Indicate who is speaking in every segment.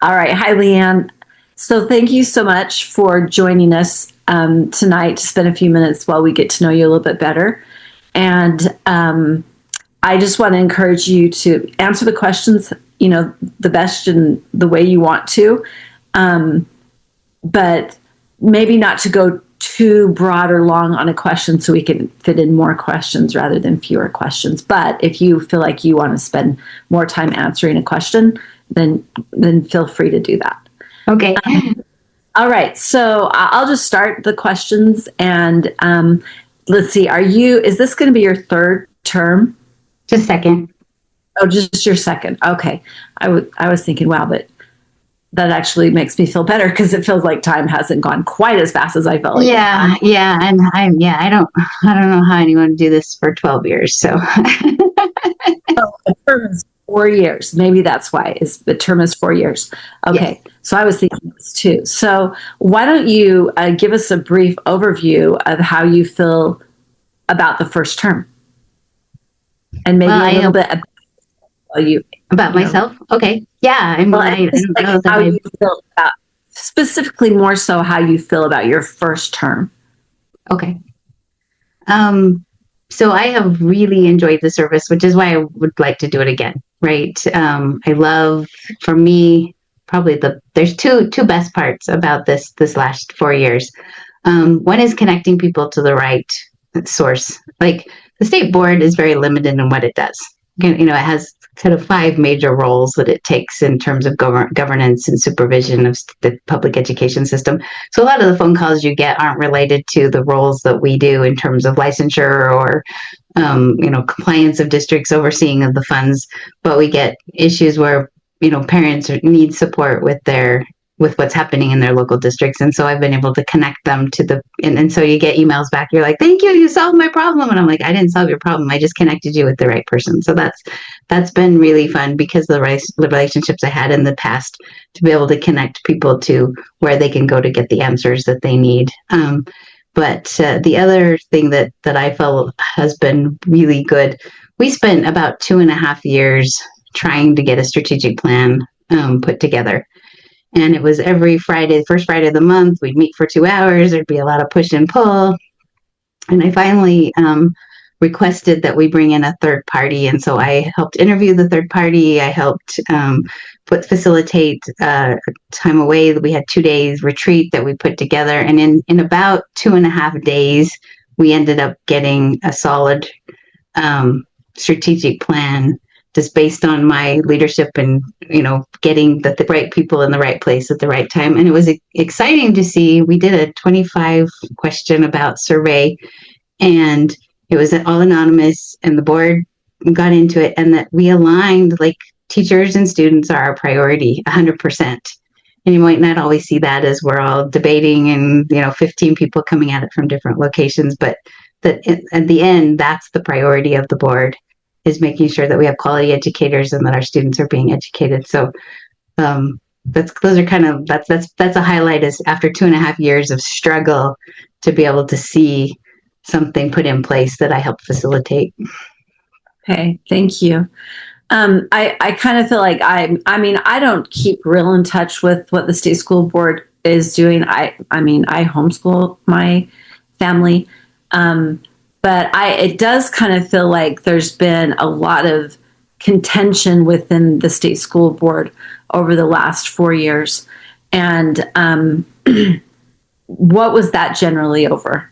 Speaker 1: All right. Hi, LeAnn. So thank you so much for joining us tonight to spend a few minutes while we get to know you a little bit better. And I just want to encourage you to answer the questions, the best in the way you want to, but maybe not to go too broad or long on a question so we can fit in more questions rather than fewer questions. But if you feel like you want to spend more time answering a question, then feel free to do that.
Speaker 2: Okay.
Speaker 1: All right, so I'll just start the questions and let's see. Is this going to be your third term?
Speaker 2: Just a second.
Speaker 1: Oh, just your second. Okay. I was thinking, wow, but that actually makes me feel better because it feels like time hasn't gone quite as fast as I felt like.
Speaker 2: Yeah, and I don't know how anyone do this for 12 years. So
Speaker 1: A term is 4 years. Maybe that's why is the term is 4 years. Okay.
Speaker 2: yes.
Speaker 1: So I was thinking this too. So why don't you give us a brief overview of how you feel about the first term, and maybe
Speaker 2: Well,
Speaker 1: a little bit
Speaker 2: about
Speaker 1: you know,
Speaker 2: myself. Okay. Yeah,
Speaker 1: well,
Speaker 2: I
Speaker 1: just
Speaker 2: don't
Speaker 1: like
Speaker 2: know that
Speaker 1: how
Speaker 2: I
Speaker 1: you feel about, specifically more so how you feel about your first term.
Speaker 2: okay. Um so I have really enjoyed the service, which is why I would like to do it again, right? I love for me probably there's two best parts about this last 4 years. One is connecting people to the right source. Like the state board is very limited in what it does. It has kind of five major roles that it takes in terms of governance and supervision of the public education system. So a lot of the phone calls you get aren't related to the roles that we do in terms of licensure or compliance of districts overseeing of the funds, but we get issues where parents need support with what's happening in their local districts. And so I've been able to connect them to and so you get emails back. You're like, thank you, you solved my problem. And I'm like, I didn't solve your problem. I just connected you with the right person. So that's been really fun because the relationships I had in the past to be able to connect people to where they can go to get the answers that they need. But the other thing that I felt has been really good, we spent about 2.5 years trying to get a strategic plan put together. And it was every Friday, the first Friday of the month, we'd meet for 2 hours. There'd be a lot of push and pull. And I finally requested that we bring in a third party. And so I helped interview the third party. I helped facilitate time away. We had 2 days retreat that we put together. And in about 2.5 days, we ended up getting a solid strategic plan just based on my leadership and getting the right people in the right place at the right time. And it was exciting to see. We did a 25 question about survey, and it was all anonymous, and the board got into it, and that we aligned, like, teachers and students are our priority 100%. And you might not always see that as we're all debating and 15 people coming at it from different locations, but that at the end, that's the priority of the board, is making sure that we have quality educators and that our students are being educated. So that's a highlight, is after 2.5 years of struggle to be able to see something put in place that I helped facilitate.
Speaker 1: Okay, thank you. I kind of feel like I mean, I don't keep real in touch with what the state school board is doing. I mean, I homeschool my family. But it does kind of feel like there's been a lot of contention within the state school board over the last 4 years. And what was that generally over?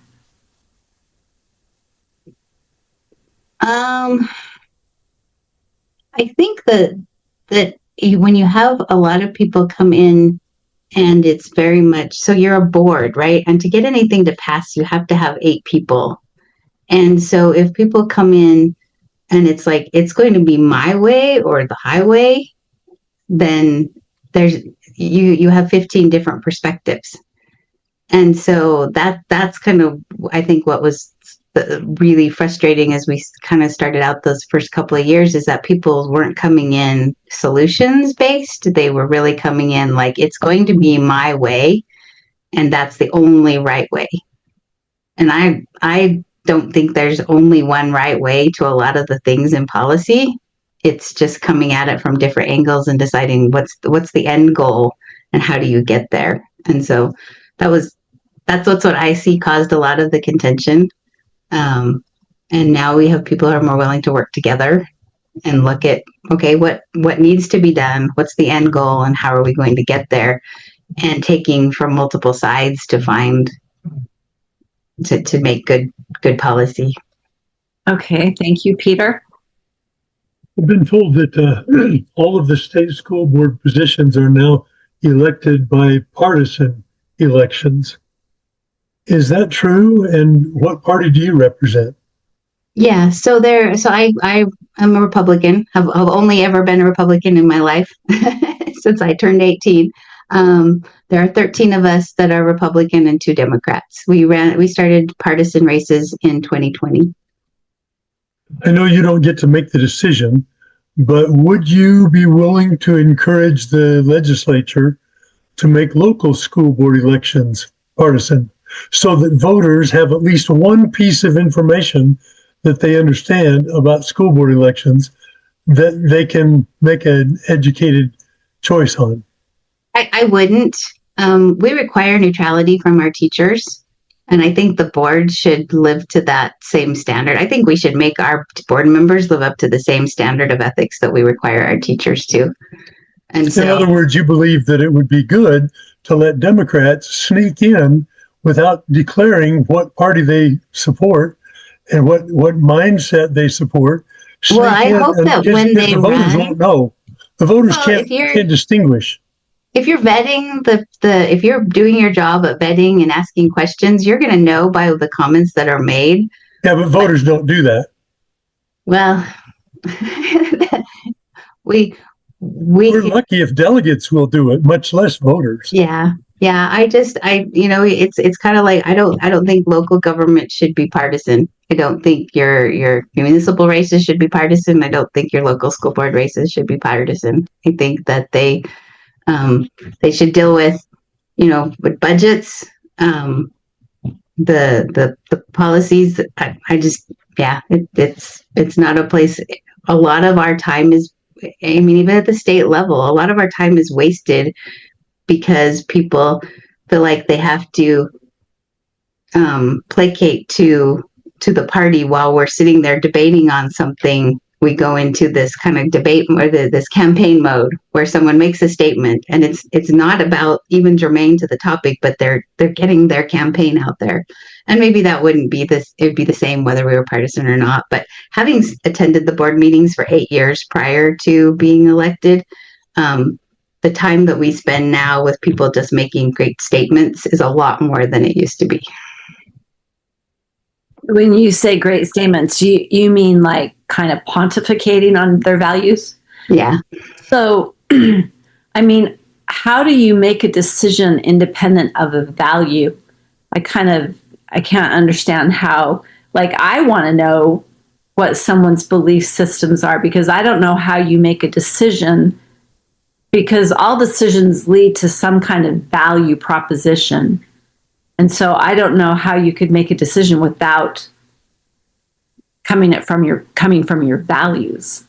Speaker 2: I think that when you have a lot of people come in, and it's very much so, you're a board, right? And to get anything to pass, you have to have 8 people. And so if people come in and it's like it's going to be my way or the highway, then there's you have 15 different perspectives. And so that's kind of, I think, what was really frustrating as we kind of started out those first couple of years, is that people weren't coming in solutions based. They were really coming in like, it's going to be my way, and that's the only right way. And I don't think there's only one right way to a lot of the things in policy. It's just coming at it from different angles and deciding what's the end goal and how do you get there. And so that was that's what's what I see caused a lot of the contention. Um, and now we have people who are more willing to work together and look at, okay, what needs to be done, what's the end goal, and how are we going to get there, and taking from multiple sides to find to make good policy.
Speaker 1: Okay, thank you, Peter.
Speaker 3: I've been told that all of the state school board positions are now elected by partisan elections. Is that true? And what party do you represent?
Speaker 2: Yeah, so I am a Republican. Have only ever been a Republican in my life since I turned 18. There are 13 of us that are Republican and 2 Democrats. We started partisan races in 2020.
Speaker 3: I know you don't get to make the decision, but would you be willing to encourage the legislature to make local school board elections partisan so that voters have at least one piece of information that they understand about school board elections that they can make an educated choice on?
Speaker 2: I wouldn't. We require neutrality from our teachers. And I think the board should live to that same standard. I think we should make our board members live up to the same standard of ethics that we require our teachers to. And so,
Speaker 3: in other words, you believe that it would be good to let Democrats sneak in without declaring what party they support and what mindset they support.
Speaker 2: Well, I hope that when they
Speaker 3: the voters
Speaker 2: run,
Speaker 3: won't know. The voters
Speaker 2: well,
Speaker 3: can't distinguish.
Speaker 2: if you're vetting if you're doing your job at vetting and asking questions, you're going to know by the comments that are made.
Speaker 3: Yeah, but voters don't do that.
Speaker 2: Well, we're
Speaker 3: lucky if delegates will do it, much less voters.
Speaker 2: Yeah. It's kind of like, I don't think local government should be partisan. I don't think your municipal races should be partisan. I don't think your local school board races should be partisan. I think that they should deal with, with budgets, the policies. It's not a place. A lot of our time is, even at the state level, a lot of our time is wasted because people feel like they have to placate to the party while we're sitting there debating on something. We go into this kind of debate or this campaign mode where someone makes a statement and it's not about even germane to the topic, but they're getting their campaign out there. And maybe that wouldn't be this, it'd be the same whether we were partisan or not. But having attended the board meetings for 8 years prior to being elected, the time that we spend now with people just making great statements is a lot more than it used to be.
Speaker 1: When you say great statements, you mean like kind of pontificating on their values?
Speaker 2: Yeah.
Speaker 1: So, I mean, how do you make a decision independent of a value? I can't understand how, like, I want to know what someone's belief systems are because I don't know how you make a decision, because all decisions lead to some kind of value proposition. And so I don't know how you could make a decision without coming from your values.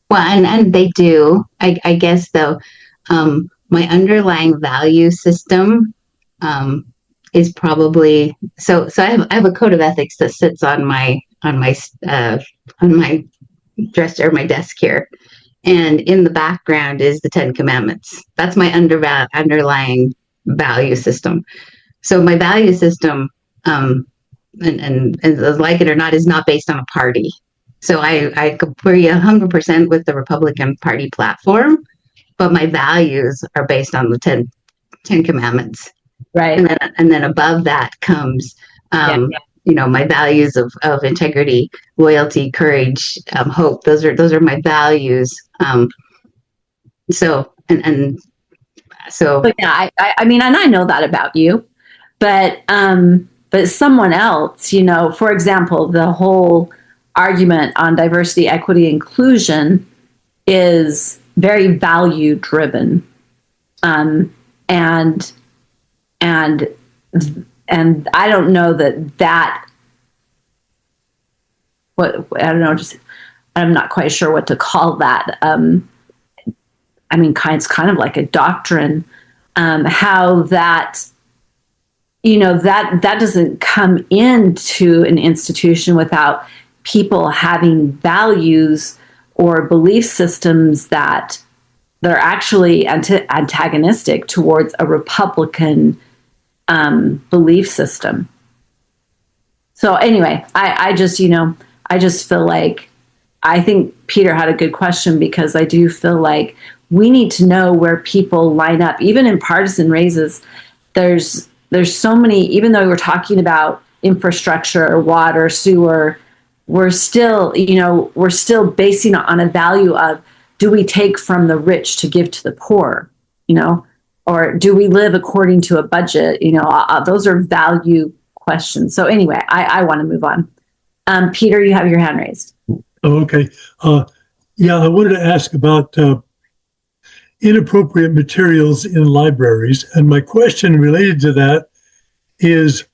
Speaker 2: Well, and they do. I guess though, my underlying value system is probably so. I have a code of ethics that sits on my dresser, my desk here, and in the background is the 10 Commandments. That's my underlying value system. So my value system, and like it or not, is not based on a party. So I agree 100% with the Republican Party platform, but my values are based on the 10 Commandments.
Speaker 1: Right.
Speaker 2: And then above that comes, my values of integrity, loyalty, courage, hope. Those are my values. So
Speaker 1: yeah, I mean, and I know that about you, but someone else, for example, the whole argument on diversity, equity, inclusion is very value driven, and I don't know that. What I don't know, just I'm not quite sure what to call that. It's kind of like a doctrine, how that, that doesn't come into an institution without people having values or belief systems that are actually antagonistic towards a Republican belief system. So anyway, I just feel like, I think Peter had a good question, because I do feel like we need to know where people line up, even in partisan races. There's so many, even though we're talking about infrastructure, water, sewer, we're still basing it on a value of, do we take from the rich to give to the poor, or do we live according to a budget? Those are value questions. So anyway, I want to move on. Peter, you have your hand raised.
Speaker 3: Oh, okay. Yeah, I wanted to ask about inappropriate materials in libraries. And my question related to that is,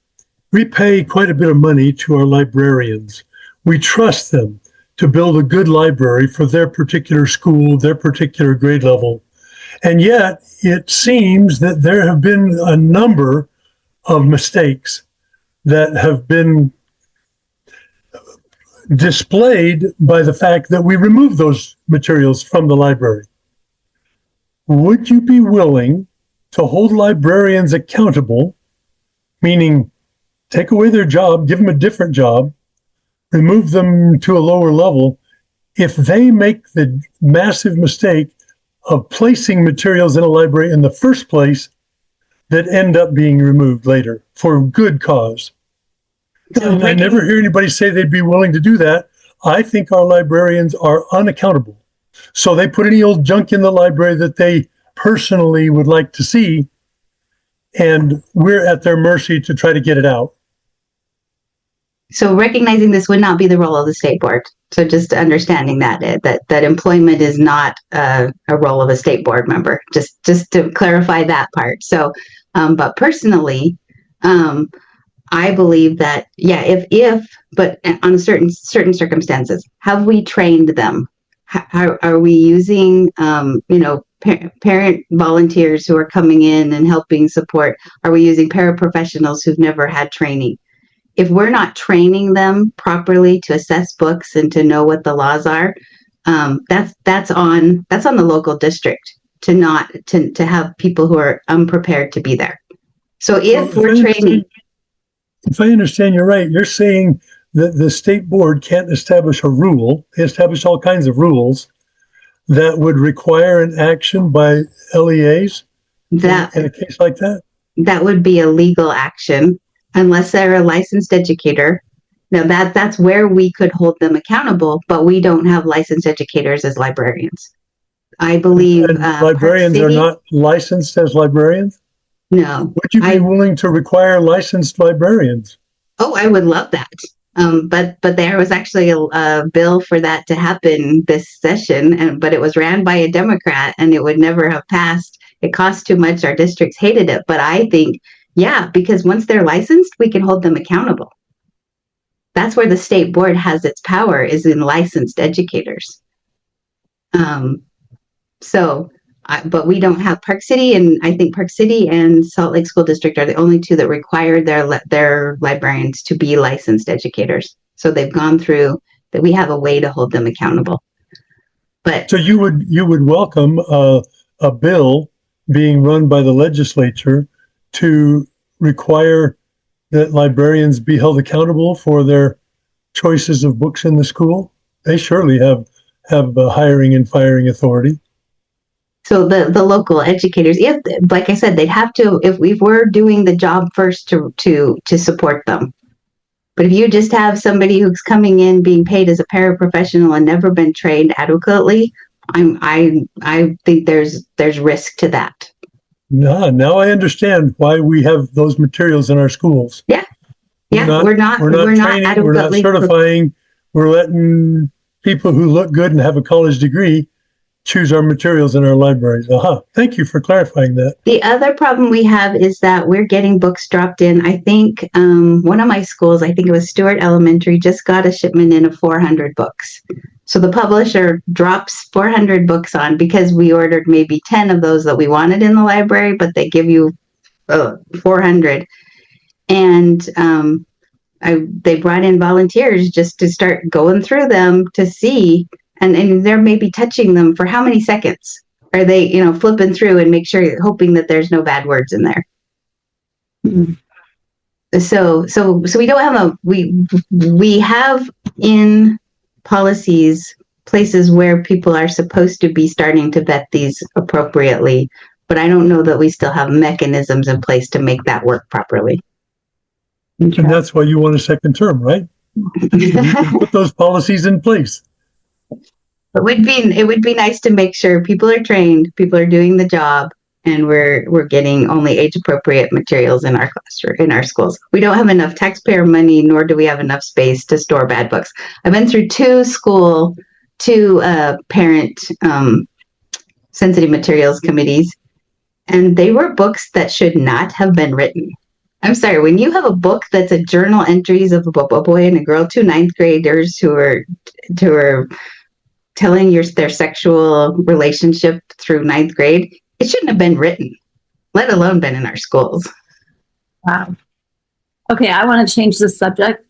Speaker 3: we pay quite a bit of money to our librarians. We trust them to build a good library for their particular school, their particular grade level. And yet it seems that there have been a number of mistakes that have been displayed by the fact that we remove those materials from the library. Would you be willing to hold librarians accountable, meaning take away their job, give them a different job, remove them to a lower level, if they make the massive mistake of placing materials in a library in the first place that end up being removed later for good cause? And I never hear anybody say they'd be willing to do that. I think our librarians are unaccountable. So they put any old junk in the library that they personally would like to see, and we're at their mercy to try to get it out.
Speaker 2: So recognizing this would not be the role of the state board. So just understanding that employment is not a role of a state board member. Just to clarify that part. So, but personally, I believe that, yeah, but on certain circumstances, have we trained them? Are we using, parent volunteers who are coming in and helping support? Are we using paraprofessionals who've never had training? If we're not training them properly to assess books and to know what the laws are, that's on the local district to have people who are unprepared to be there. So if we're training.
Speaker 3: If I understand you right, you're saying that the state board can't establish a rule. They establish all kinds of rules that would require an action by LEAs in a case like that?
Speaker 2: That would be a legal action unless they're a licensed educator. Now that's where we could hold them accountable, but we don't have licensed educators as librarians. I believe
Speaker 3: librarians are not licensed as librarians?
Speaker 2: No.
Speaker 3: Would you be willing to require licensed librarians?
Speaker 2: Oh, I would love that. But there was actually a bill for that to happen this session, but it was ran by a Democrat and it would never have passed. It cost too much. Our districts hated it. But I think, yeah, because once they're licensed, we can hold them accountable. That's where the state board has its power, is in licensed educators. But we don't have Park City, and I think Park City and Salt Lake School District are the only two that require their librarians to be licensed educators. So they've gone through that. We have a way to hold them accountable. But
Speaker 3: so you would welcome a bill being run by the legislature to require that librarians be held accountable for their choices of books in the school? They surely have hiring and firing authority.
Speaker 2: So the local educators, if, like I said, they'd have to, if we were doing the job first to support them. But if you just have somebody who's coming in being paid as a paraprofessional and never been trained adequately, I think there's risk to that.
Speaker 3: Now I understand why we have those materials in our schools.
Speaker 2: Yeah. Yeah, we're not
Speaker 3: training,
Speaker 2: adequately,
Speaker 3: we're not certifying, we're letting people who look good and have a college degree choose our materials in our libraries. Thank you for clarifying that.
Speaker 2: The other problem we have is that we're getting books dropped in. I think one of my schools, I think it was Stewart Elementary, just got a shipment in of 400 books. So the publisher drops 400 books on because we ordered maybe 10 of those that we wanted in the library, but they give you 400. And they brought in volunteers just to start going through them to see, and they're maybe touching them for how many seconds are they, flipping through and make sure, hoping that there's no bad words in there.
Speaker 1: Mm-hmm.
Speaker 2: So we don't have we have in policies places where people are supposed to be starting to vet these appropriately, but I don't know that we still have mechanisms in place to make that work properly.
Speaker 3: And that's why you want a second term, right? Put those policies in place.
Speaker 2: It would be nice to make sure people are trained, people are doing the job, and we're getting only age appropriate materials in our classroom, in our schools. We don't have enough taxpayer money, nor do we have enough space to store bad books. I've been through two parent sensitive materials committees, and they were books that should not have been written. I'm sorry, when you have a book that's a journal entries of a boy and a girl, two ninth graders who are telling their sexual relationship through ninth grade, it shouldn't have been written, let alone been in our schools.
Speaker 1: Wow. Okay, I want to change the subject.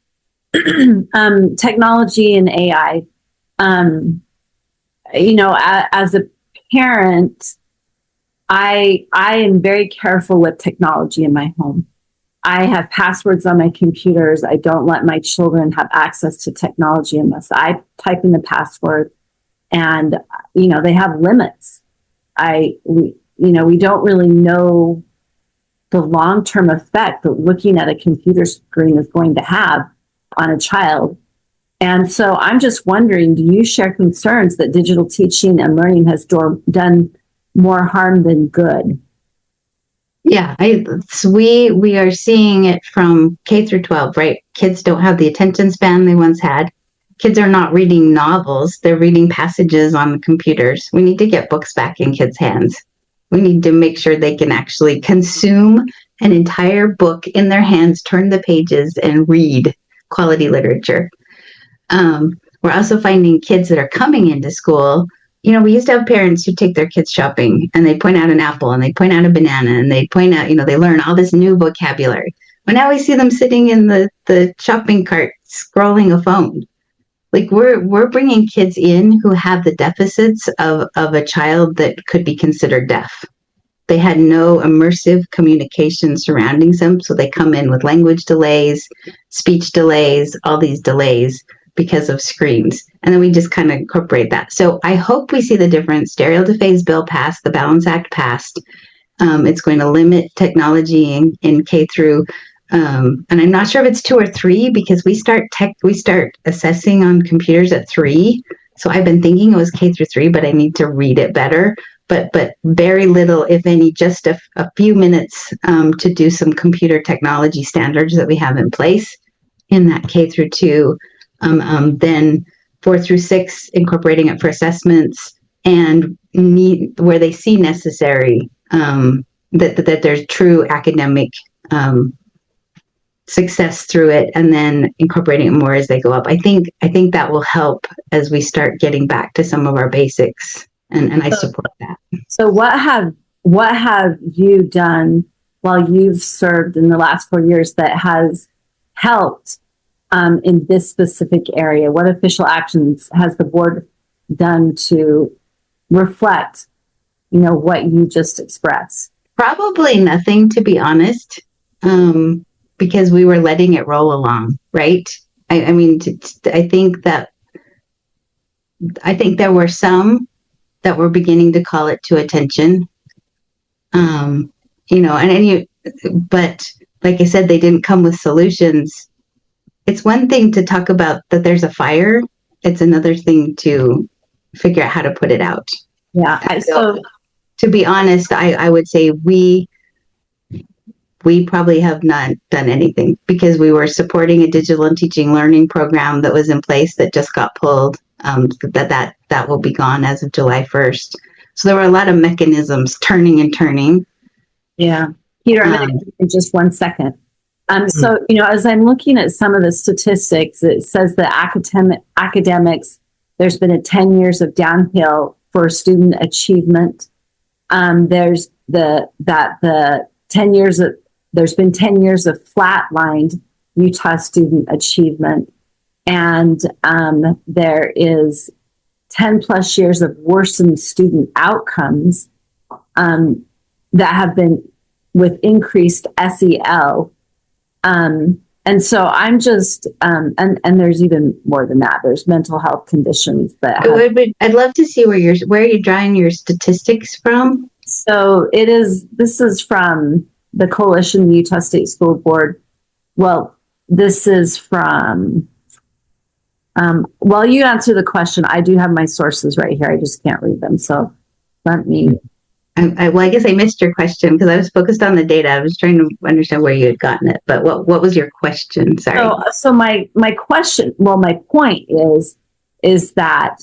Speaker 1: Technology and AI. As a parent, I am very careful with technology in my home. I have passwords on my computers. I don't let my children have access to technology unless I type in the password. And, they have limits. We don't really know the long-term effect that looking at a computer screen is going to have on a child. And so I'm just wondering, do you share concerns that digital teaching and learning has done more harm than good?
Speaker 2: Yeah, we are seeing it from K through 12, right? Kids don't have the attention span they once had. Kids are not reading novels. They're reading passages on the computers. We need to get books back in kids' hands. We need to make sure they can actually consume an entire book in their hands, turn the pages, and read quality literature. We're also finding kids that are coming into school. We used to have parents who take their kids shopping and they point out an apple and they point out a banana and they point out, they learn all this new vocabulary. But now we see them sitting in the shopping cart scrolling a phone. Like we're bringing kids in who have the deficits of a child that could be considered deaf. They had no immersive communication surrounding them, so they come in with language delays, speech delays, all these delays because of screens. And then we just kind of incorporate that. So I hope we see the difference. Stereo dephase bill passed, the Balance Act passed. It's going to limit technology in K through, and I'm not sure if it's 2 or 3 because we start assessing on computers at 3. So I've been thinking it was K through 3, but I need to read it better. But very little, if any, just a few minutes to do some computer technology standards that we have in place in that K through 2. Then 4 through 6, incorporating it for assessments and where they see necessary, that there's true academic success through it, and then incorporating it more as they go up. I think that will help as we start getting back to some of our basics, and I support that.
Speaker 1: So what have you done while you've served in the last 4 years that has helped in this specific area? What official actions has the board done to reflect, what you just expressed?
Speaker 2: Probably nothing, to be honest, because we were letting it roll along, right? I think there were some that were beginning to call it to attention, but like I said, they didn't come with solutions. It's one thing to talk about that there's a fire. It's another thing to figure out how to put it out.
Speaker 1: Yeah.
Speaker 2: So to be honest, I would say we probably have not done anything because we were supporting a digital and teaching learning program that was in place that just got pulled. That will be gone as of July 1st. So there were a lot of mechanisms turning and turning.
Speaker 1: Yeah. Peter, I'm going to in just 1 second. So, as I'm looking at some of the statistics, it says that academics there's been a 10 years of downhill for student achievement. There's the 10 years of, there's been 10 years of flatlined Utah student achievement. And there is 10 plus years of worsened student outcomes that have been with increased SEL. And so I'm just, and there's even more than that. There's mental health conditions that
Speaker 2: I'd love to see where you're drawing your statistics from.
Speaker 1: So this is from the Coalition of the Utah State School Board. Well, this is from, while you answer the question, I do have my sources right here. I just can't read them. So let me.
Speaker 2: I guess I missed your question because I was focused on the data. I was trying to understand where you had gotten it. But what was your question? Sorry.
Speaker 1: So my question, well, my point is that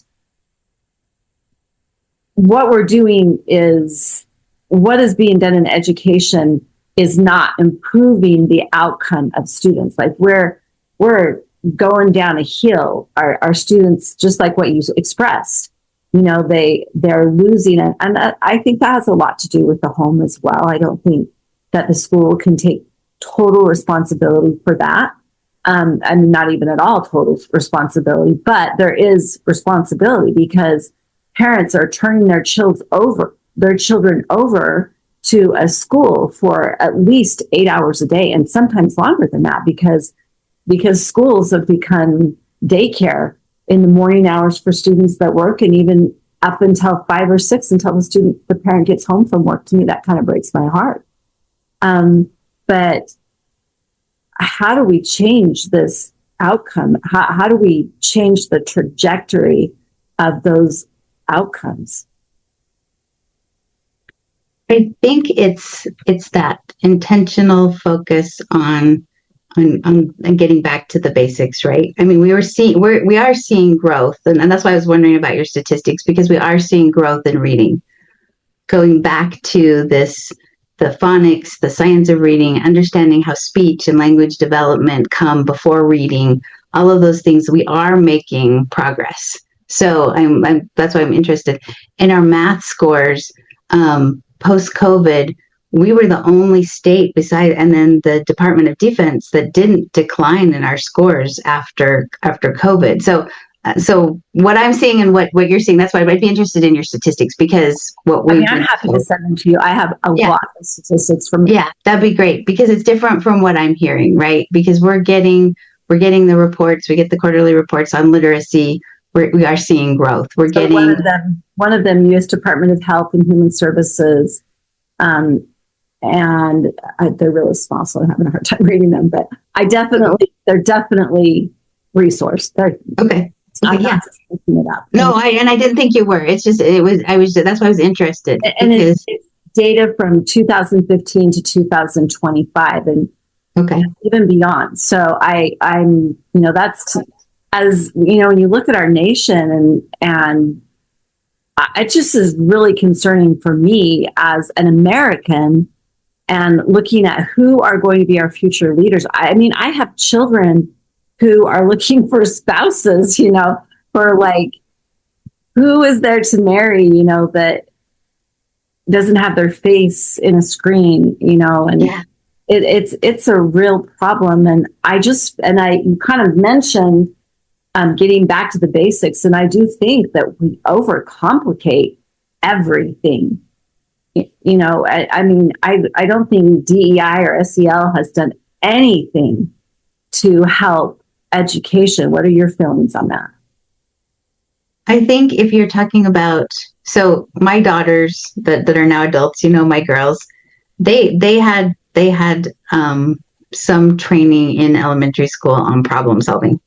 Speaker 1: what we're doing is what is being done in education is not improving the outcome of students. Like we're going down a hill. Our students, just like what you expressed, you know, they're losing it. And I think that has a lot to do with the home as well. I don't think that the school can take total responsibility for that. And not even at all total responsibility, but there is responsibility because parents are turning their children over to a school for at least 8 hours a day and sometimes longer than that because schools have become daycare in the morning hours for students that work and even up until 5 or 6 until the parent gets home from work. To me, that kind of breaks my heart. But how do we change this outcome? How do we change the trajectory of those outcomes?
Speaker 2: I think it's that intentional focus on getting back to the basics, right? I mean, we are seeing growth, and that's why I was wondering about your statistics because we are seeing growth in reading. Going back to this, the phonics, the science of reading, understanding how speech and language development come before reading, all of those things, we are making progress. So that's why I'm interested in our math scores. Post-COVID, we were the only state and then the Department of Defense that didn't decline in our scores after COVID. So what I'm seeing and what you're seeing, that's why I might be interested in your statistics because I'm
Speaker 1: happy to send them to you. I have a lot of statistics from.
Speaker 2: Yeah, that'd be great because it's different from what I'm hearing, right? Because we're getting the reports, we get the quarterly reports on literacy. We are seeing growth. We're getting
Speaker 1: one of them, U.S. Department of Health and Human Services, and they're really small, so I'm having a hard time reading them. But they're definitely resourced.
Speaker 2: Okay.
Speaker 1: I'm not just looking it up.
Speaker 2: No, I didn't think you were. It's just that's why I was interested.
Speaker 1: And it's data from 2015 to 2025, and even beyond. So I'm that's. As you know, when you look at our nation and it just is really concerning for me as an American and looking at who are going to be our future leaders. I mean, I have children who are looking for spouses, for like, who is there to marry, that doesn't have their face in a screen, and it's a real problem. And you kind of mentioned getting back to the basics. And I do think that we overcomplicate everything. I mean, I don't think DEI or SEL has done anything to help education. What are your feelings on that?
Speaker 2: I think if you're talking about, so my daughters that are now adults, my girls, they had some training in elementary school on problem solving.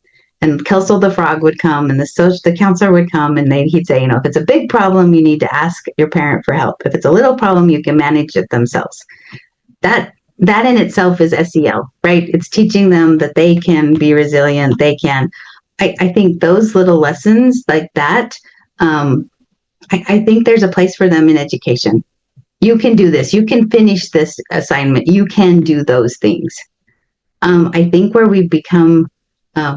Speaker 2: And Kelsel the frog would come and the counselor would come and he'd say, if it's a big problem, you need to ask your parent for help. If it's a little problem, you can manage it themselves. That in itself is SEL, right? It's teaching them that they can be resilient. I think those little lessons like that, I think there's a place for them in education. You can do this. You can finish this assignment. You can do those things. I think where we've become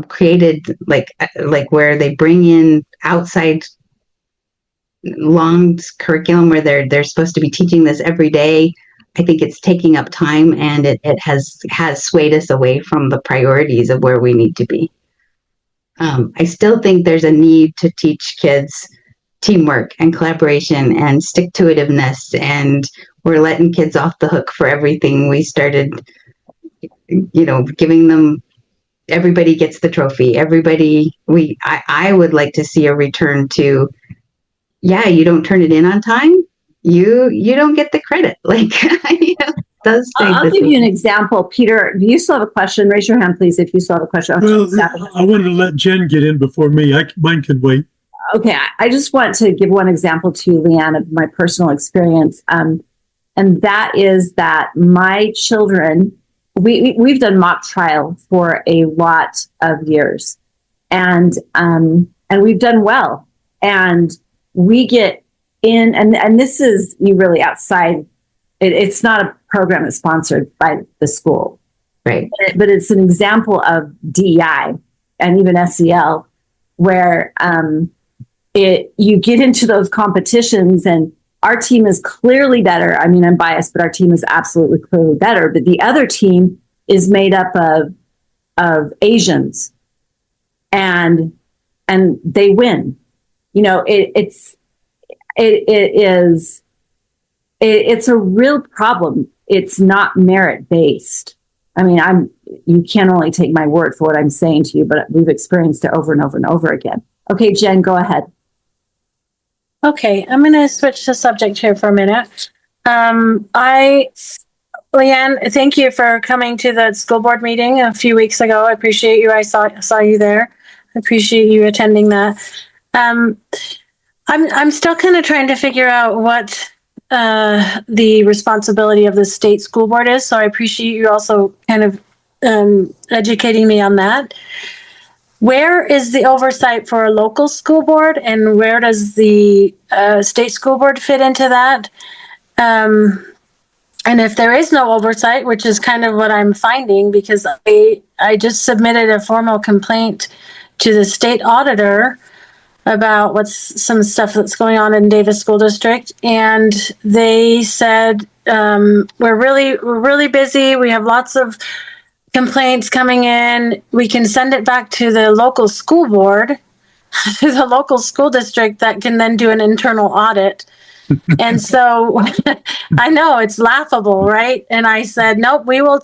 Speaker 2: created like where they bring in outside long curriculum where they're supposed to be teaching this every day. I think it's taking up time, and it has swayed us away from the priorities of where we need to be. I still think there's a need to teach kids teamwork and collaboration and stick-to-itiveness, and we're letting kids off the hook for everything. We started, giving them, everybody gets the trophy. I would like to see a return to, yeah, you don't turn it in on time, you don't get the credit. Like, those things.
Speaker 1: I'll give you an example. Peter, do you still have a question? Raise your hand, please, if you still have a question.
Speaker 3: Well, I wanted to let Jen get in before me. Mine could wait.
Speaker 1: Okay, I just want to give one example to LeAnn of my personal experience. And that is that my children, we've done mock trial for a lot of years, and we've done well. And we get in, and this is really outside. It's not a program that's sponsored by the school,
Speaker 2: right?
Speaker 1: But it's an example of DEI and even SEL, where you get into those competitions, and our team is clearly better. I mean, I'm biased, but our team is absolutely clearly better. But the other team is made up of Asians, and they win. It's a real problem. It's not merit based. I mean, you can't only take my word for what I'm saying to you, but we've experienced it over and over and over again. Okay, Jen, go ahead.
Speaker 4: Okay, I'm going to switch the subject here for a minute. LeAnn, thank you for coming to the school board meeting a few weeks ago. I appreciate you. I saw you there. I appreciate you attending that. I'm still kind of trying to figure out what the responsibility of the state school board is. So I appreciate you also kind of educating me on that. Where is the oversight for a local school board, and where does the state school board fit into that? And if there is no oversight, which is kind of what I'm finding, because I just submitted a formal complaint to the state auditor about some stuff that's going on in Davis School District, and they said we're really busy. We have lots of complaints coming in. We can send it back to the local school board, to the local school district that can then do an internal audit. And so I know it's laughable, right? And I said, nope, we will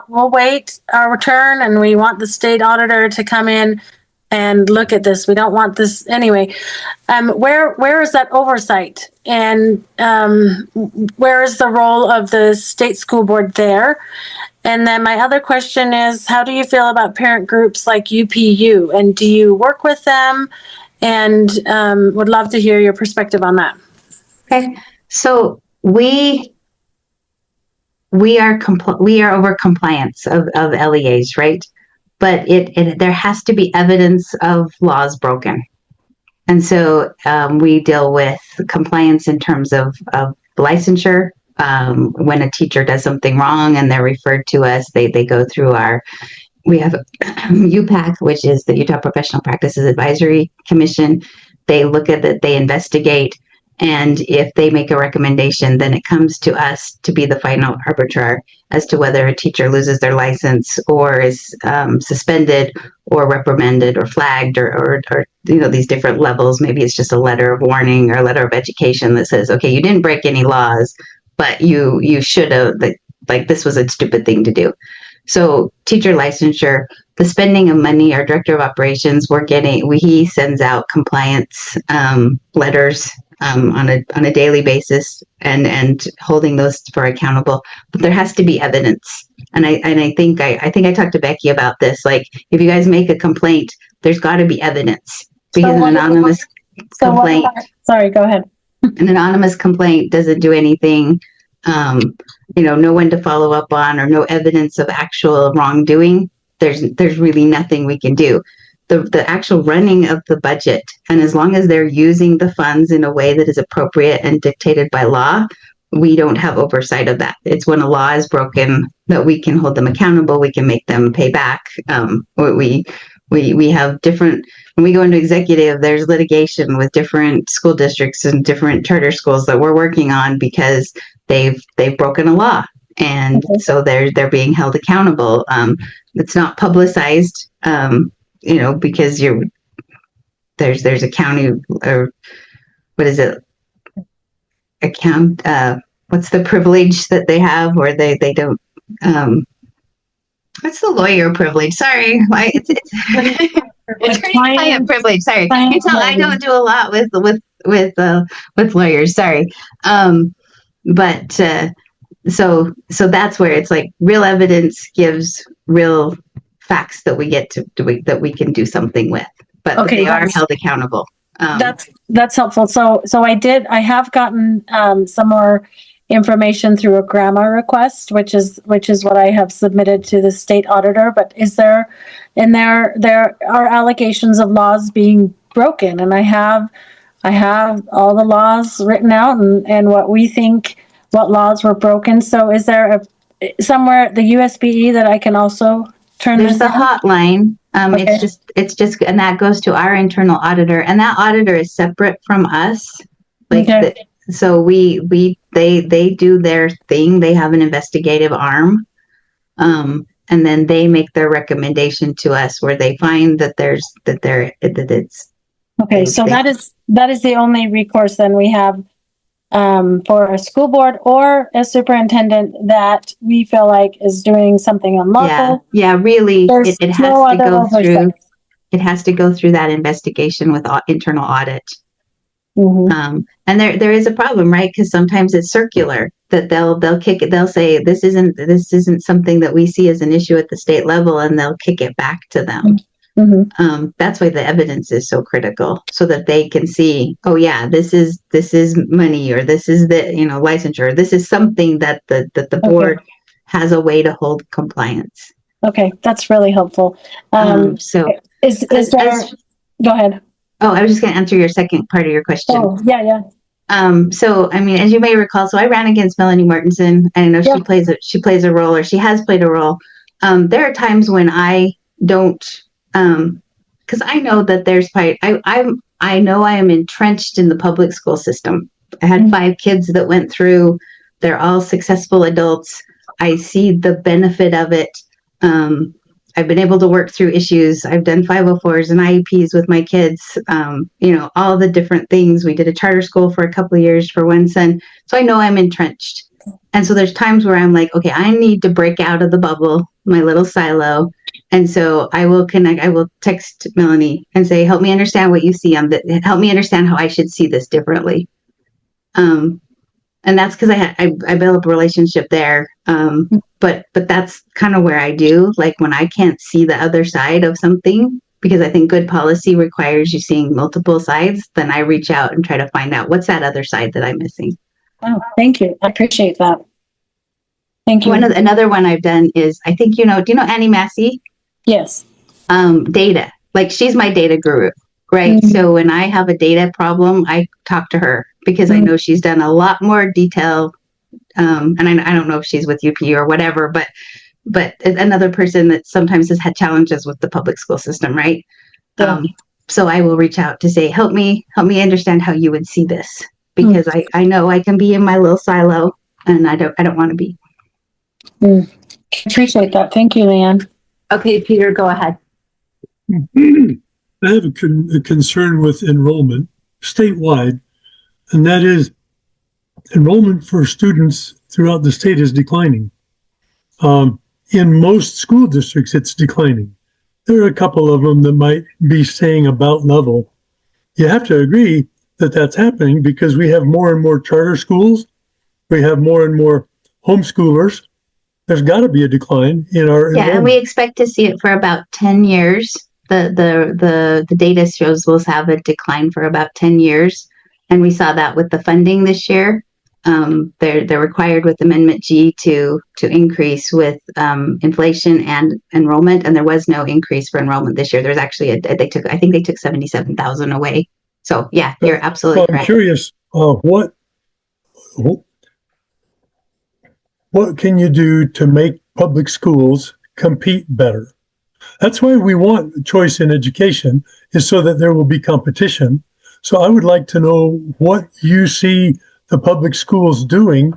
Speaker 4: we'll wait our turn, and we want the state auditor to come in and look at this. We don't want this anyway. Where is that oversight? And where is the role of the state school board there? And then my other question is, how do you feel about parent groups like UPU? And do you work with them? And would love to hear your perspective on that.
Speaker 2: Okay, so we are over compliance of LEAs, right? But there has to be evidence of laws broken, and so we deal with compliance in terms of licensure. When a teacher does something wrong and they're referred to us, they go through we have UPAC, which is the Utah Professional Practices Advisory Commission. They look at it, they investigate, and if they make a recommendation, then it comes to us to be the final arbiter as to whether a teacher loses their license or is suspended or reprimanded or flagged or these different levels. Maybe it's just a letter of warning or a letter of education that says, okay, you didn't break any laws, but you should have, like this was a stupid thing to do. So teacher licensure, the spending of money, our director of operations, he sends out compliance letters on a daily basis and holding those for accountable. But there has to be evidence. And I think I talked to Becky about this. Like, if you guys make a complaint, there's got to be evidence, because an anonymous complaint.
Speaker 4: Sorry, go ahead.
Speaker 2: An anonymous complaint doesn't do anything. No one to follow up on, or no evidence of actual wrongdoing. There's really nothing we can do. The actual running of the budget, and as long as they're using the funds in a way that is appropriate and dictated by law, we don't have oversight of that. It's when a law is broken that we can hold them accountable. We can make them pay back. We have different, when we go into executive, there's litigation with different school districts and different charter schools that we're working on because they've broken a law. And so they're being held accountable. It's not publicized, because there's a county, or what is it? Account, what's the privilege that they have where they don't, what's the lawyer privilege? Sorry. It's client privilege. Sorry. You tell I don't do a lot with lawyers. Sorry. But so that's where it's like real evidence gives real facts that we get that we can do something with, but they are held accountable.
Speaker 4: That's helpful. So I have gotten some more information through a grandma request, which is what I have submitted to the state auditor. But there are allegations of laws being broken, and I have all the laws written out and what laws were broken. So is there somewhere the USBE that I can also turn?
Speaker 2: There's the hotline. It's just, and that goes to our internal auditor, and that auditor is separate from us. So they do their thing. They have an investigative arm, and then they make their recommendation to us where they find that it's
Speaker 4: okay. So that is the only recourse then we have for a school board or a superintendent that we feel like is doing something unlawful.
Speaker 2: Yeah, really, it has
Speaker 4: no
Speaker 2: to go
Speaker 4: oversight.
Speaker 2: through. It has to go through that investigation with internal audit.
Speaker 4: Mm-hmm.
Speaker 2: And there is a problem, right? Because sometimes it's circular that they'll kick it. They'll say this isn't something that we see as an issue at the state level, and they'll kick it back to them. Mm-hmm. That's why the evidence is so critical, so that they can see, oh yeah, this is money, or this is the licensure. This is something that the board has a way to hold compliance. Okay,
Speaker 4: that's really helpful.
Speaker 2: So
Speaker 4: is there? Go ahead.
Speaker 2: Oh, I was just going to answer your second part of your question.
Speaker 4: Oh, yeah.
Speaker 2: So, I mean, as you may recall, so I ran against Melanie Martinson, and I know she plays a role, or she has played a role. There are times when I don't, because I know that there's I know I am entrenched in the public school system. I had 5 kids that went through. They're all successful adults. I see the benefit of it. I've been able to work through issues. I've done 504s and IEPs with my kids, all the different things. We did a charter school for a couple of years for one son. So I know I'm entrenched. And so there's times where I'm like, okay, I need to break out of the bubble, my little silo. And so I will text Melanie and say, help me understand what you see help me understand how I should see this differently. And that's because I built up a relationship there. But that's kind of where I do, like when I can't see the other side of something, because I think good policy requires you seeing multiple sides, then I reach out and try to find out what's that other side that I'm missing.
Speaker 4: Oh, thank you. I appreciate that. Thank you.
Speaker 2: Another one I've done is, I think, do you know Annie Massey?
Speaker 4: Yes.
Speaker 2: Data, like she's my data guru, right? Mm-hmm. So when I have a data problem, I talk to her because I know she's done a lot more detail. And I don't know if she's with UP or whatever, but another person that sometimes has had challenges with the public school system, right? Yeah. So I will reach out to say, help me understand how you would see this, because I know I can be in my little silo, and I don't want to be.
Speaker 4: Appreciate that. Thank you, LeAnn.
Speaker 1: Okay, Peter, go ahead.
Speaker 3: I have a concern with enrollment statewide, and that is enrollment for students throughout the state is declining. In most school districts, it's declining. There are a couple of them that might be staying about level. You have to agree that that's happening because we have more and more charter schools. We have more and more homeschoolers. There's got to be a decline in our enrollment.
Speaker 2: And we expect to see it for about 10 years. The data shows we'll have a decline for about 10 years. And we saw that with the funding this year. They're required with Amendment G to increase with inflation and enrollment, and there was no increase for enrollment this year. There's actually I think they took 77,000 away. So yeah, you're absolutely correct.
Speaker 3: I'm curious, what can you do to make public schools compete better? That's why we want choice in education, is so that there will be competition. So I would like to know what you see the public schools doing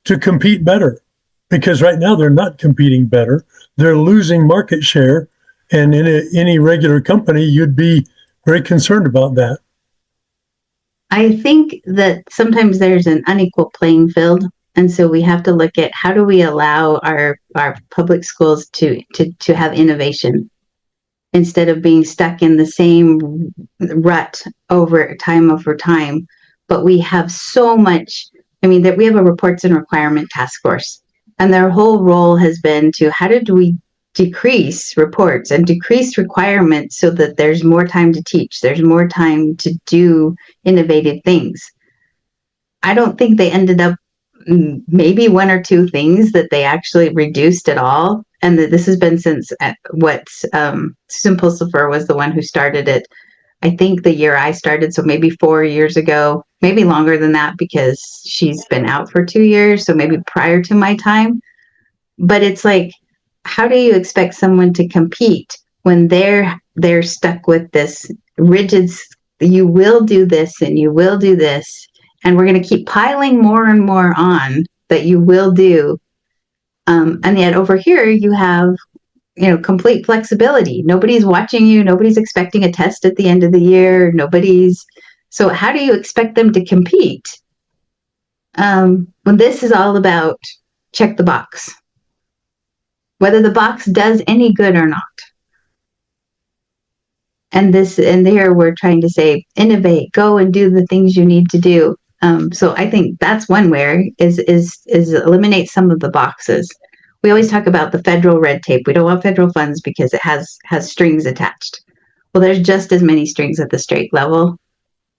Speaker 3: to compete better. Because right now they're not competing better. They're losing market share. And in any regular company, you'd be very concerned about that.
Speaker 2: I think that sometimes there's an unequal playing field. And so we have to look at how do we allow our public schools to have innovation instead of being stuck in the same rut over time. But we have so much, I mean, that we have a reports and requirement task force. And their whole role has been to how did we decrease reports and decrease requirements so that there's more time to teach, there's more time to do innovative things. I don't think they ended up maybe one or two things that they actually reduced at all. And that this has been since Susan Pulsifer was the one who started it. I think the year I started, so maybe 4 years ago, maybe longer than that because she's been out for 2 years, so maybe prior to my time. But it's like, how do you expect someone to compete when they're stuck with this rigid, you will do this and you will do this, and we're going to keep piling more and more on that you will do. And yet over here you have, complete flexibility. Nobody's watching you. Nobody's expecting a test at the end of the year. So how do you expect them to compete when this is all about check the box, whether the box does any good or not? And here we're trying to say, innovate, go and do the things you need to do. So I think that's one way is eliminate some of the boxes. We always talk about the federal red tape. We don't want federal funds because it has strings attached. Well, there's just as many strings at the state level,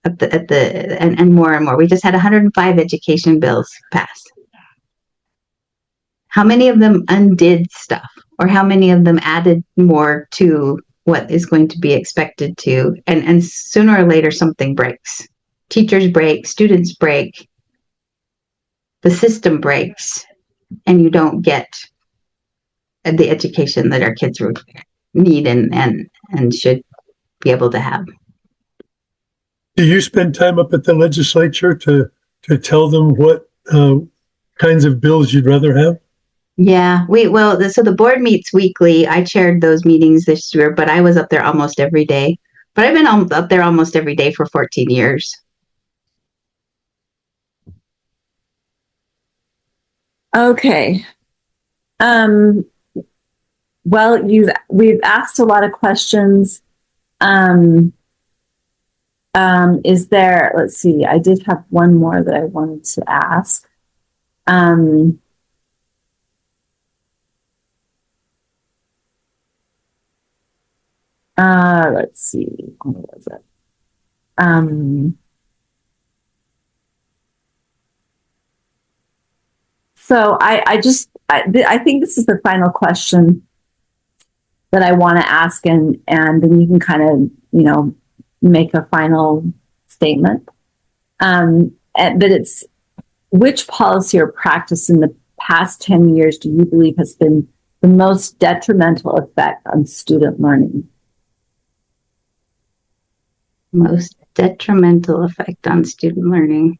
Speaker 2: and more and more. We just had 105 education bills pass. How many of them undid stuff, or how many of them added more to what is going to be expected to? And sooner or later, something breaks. Teachers break, students break, the system breaks, and you don't get the education that our kids need and should be able to have.
Speaker 3: Do you spend time up at the legislature to tell them what kinds of bills you'd rather have?
Speaker 2: Yeah, so the board meets weekly. I chaired those meetings this year, but I was up there almost every day. But I've been up there almost every day for 14 years.
Speaker 1: Okay. Well, we've asked a lot of questions. Is there, let's see, I did have one more that I wanted to ask. Let's see, what was it? So I think this is the final question that I want to ask, and then you can kind of, make a final statement. But it's, which policy or practice in the past 10 years do you believe has been the most detrimental effect on student learning?
Speaker 2: Most detrimental effect on student learning.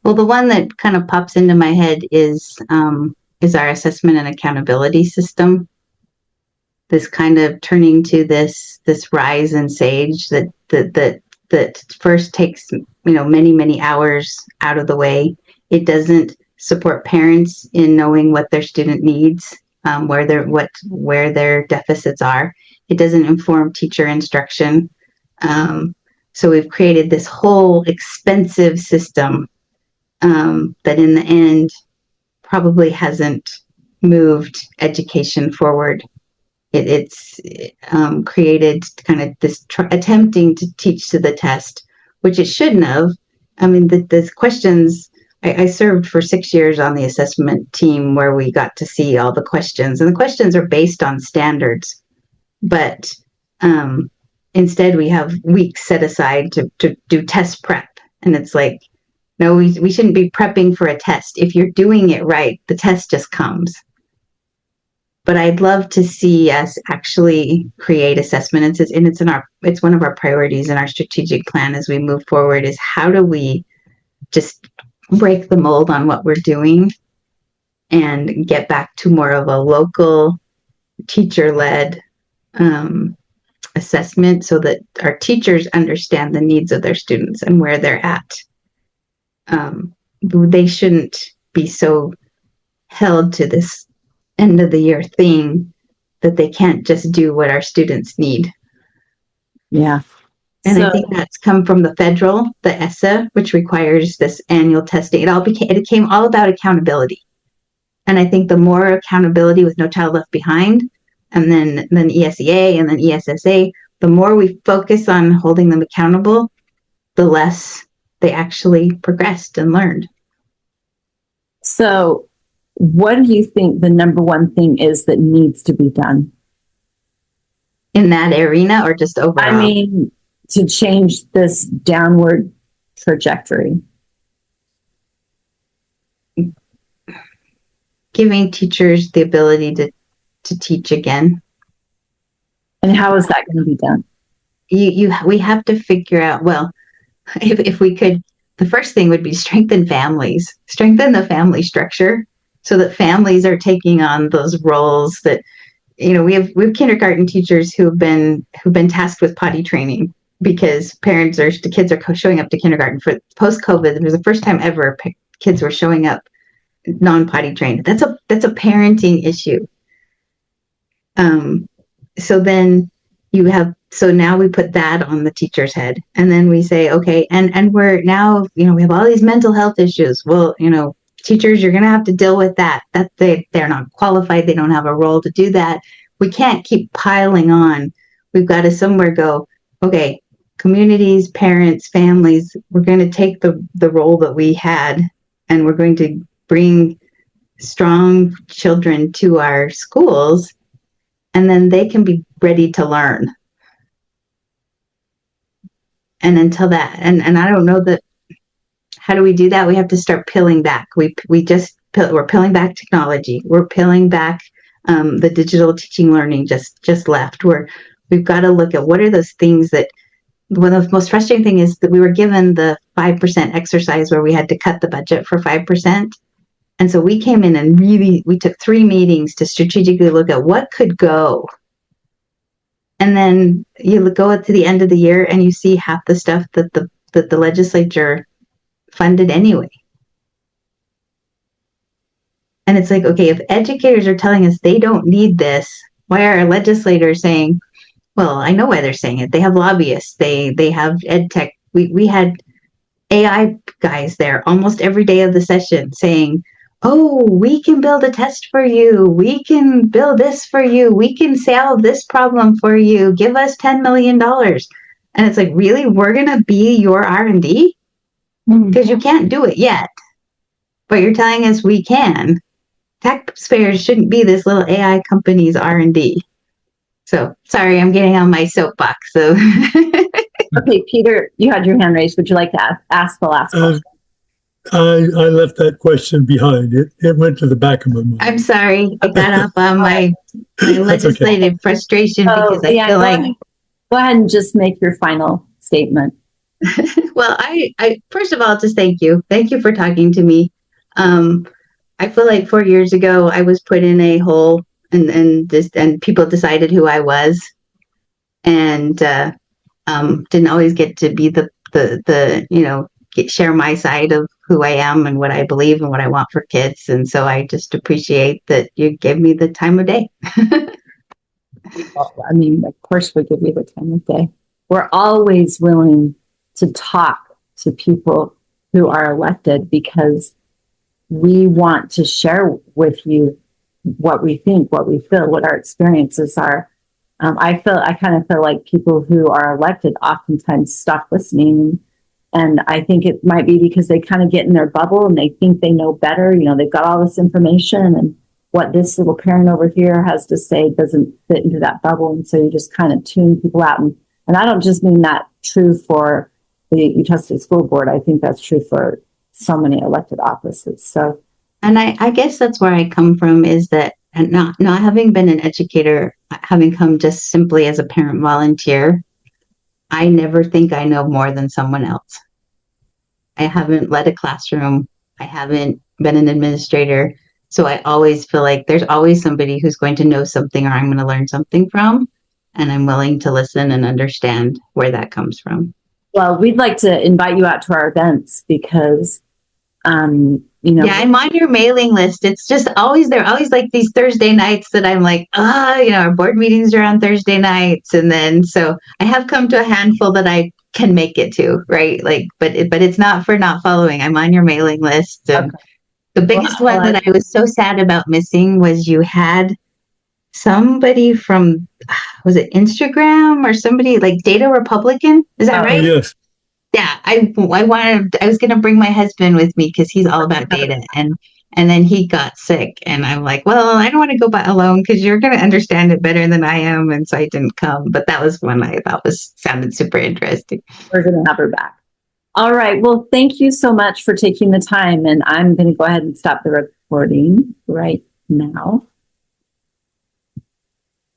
Speaker 2: Well, the one that kind of pops into my head is our assessment and accountability system. This kind of turning to this rise in SAGE that first takes many hours out of the way. It doesn't support parents in knowing what their student needs, where their deficits are. It doesn't inform teacher instruction. So we've created this whole expensive system that in the end probably hasn't moved education forward. It's created kind of this attempting to teach to the test, which it shouldn't have. I mean, the questions, I served for 6 years on the assessment team where we got to see all the questions, and the questions are based on standards, but instead we have weeks set aside to do test prep. And it's like, no, we shouldn't be prepping for a test. If you're doing it right, the test just comes. But I'd love to see us actually create assessment. It's one of our priorities in our strategic plan as we move forward, is how do we just break the mold on what we're doing and get back to more of a local teacher-led assessment, so that our teachers understand the needs of their students and where they're at. They shouldn't be so held to this end of the year thing that they can't just do what our students need.
Speaker 1: Yeah.
Speaker 2: And I think that's come from the federal, the ESSA, which requires this annual testing. It became all about accountability. And I think the more accountability with No Child Left Behind, and then ESEA, and then ESSA, the more we focus on holding them accountable, the less they actually progressed and learned.
Speaker 1: So what do you think the number one thing is that needs to be done?
Speaker 2: In that arena, or just overall?
Speaker 1: I mean, to change this downward trajectory.
Speaker 2: Giving teachers the ability to teach again.
Speaker 1: And how is that going to be done?
Speaker 2: We have to figure out, well, if we could, the first thing would be strengthen the family structure, so that families are taking on those roles that, we have kindergarten teachers who've been tasked with potty training, because the kids are showing up to kindergarten for post-COVID. It was the first time ever kids were showing up non-potty trained. That's a parenting issue. So now we put that on the teacher's head, and then we say, okay, and we're now, we have all these mental health issues. Well, teachers, you're going to have to deal with that. That they're not qualified. They don't have a role to do that. We can't keep piling on. We've got to somewhere go, okay, communities, parents, families, we're going to take the role that we had, and we're going to bring strong children to our schools, and then they can be ready to learn. And until that, and I don't know that, how do we do that? We have to start peeling back. We're peeling back technology. We're peeling back the digital teaching learning just left. We've got to look at what are those things that, one of the most frustrating thing is that we were given the 5% exercise where we had to cut the budget for 5%. And so we came in and we took 3 meetings to strategically look at what could go. And then you go to the end of the year and you see half the stuff that the legislature funded anyway. And it's like, okay, if educators are telling us they don't need this, why are our legislators saying, well, I know why they're saying it. They have lobbyists. They have ed tech. We had AI guys there almost every day of the session saying, oh, we can build a test for you. We can build this for you. We can solve this problem for you. Give us $10 million. And it's like, really? We're going to be your R&D? Because you can't do it yet. But you're telling us we can. Taxpayers shouldn't be this little AI company's R&D. So, sorry, I'm getting on my soapbox. So,
Speaker 1: okay, Peter, you had your hand raised. Would you like to ask the last question?
Speaker 3: I left that question behind. It went to the back of my mind.
Speaker 2: I'm sorry. I got off on my legislative frustration because I feel like...
Speaker 1: Go ahead and just make your final statement.
Speaker 2: Well, I first of all, just thank you. Thank you for talking to me. I feel like 4 years ago, I was put in a hole and people decided who I was, and didn't always get to be share my side of who I am and what I believe and what I want for kids. And so I just appreciate that you gave me the time of day.
Speaker 1: Well, I mean, of course we give you the time of day. We're always willing to talk to people who are elected because we want to share with you what we think, what we feel, what our experiences are. I kind of feel like people who are elected oftentimes stop listening. And I think it might be because they kind of get in their bubble and they think they know better. They've got all this information, and what this little parent over here has to say doesn't fit into that bubble. And so you just kind of tune people out. And And I don't just mean that true for the Utah State School Board. I think that's true for so many elected offices. So,
Speaker 2: And I guess that's where I come from, is that, and not having been an educator, having come just simply as a parent volunteer, I never think I know more than someone else. I haven't led a classroom. I haven't been an administrator. So I always feel like there's always somebody who's going to know something or I'm going to learn something from. And I'm willing to listen and understand where that comes from.
Speaker 1: well, we'd like to invite you out to our events because,
Speaker 2: Yeah, I'm on your mailing list. It's just always, there are always like these Thursday nights that I'm like, our board meetings are on Thursday nights. And then, so I have come to a handful that I can make it to, right? Like, but it's not for not following. I'm on your mailing list. And the biggest one that I was so sad about missing was you had somebody from, was it Instagram or somebody like Data Republican? Is that right?
Speaker 3: Yes.
Speaker 2: Yeah, I was gonna bring my husband with me because he's all about data, and then he got sick, and I'm like, well, I don't want to go by alone because you're gonna understand it better than I am, and so I didn't come. But that was one I thought sounded super interesting.
Speaker 1: we're going to have her back. All right. Well, thank you so much for taking the time. And I'm going to go ahead and stop the recording right now.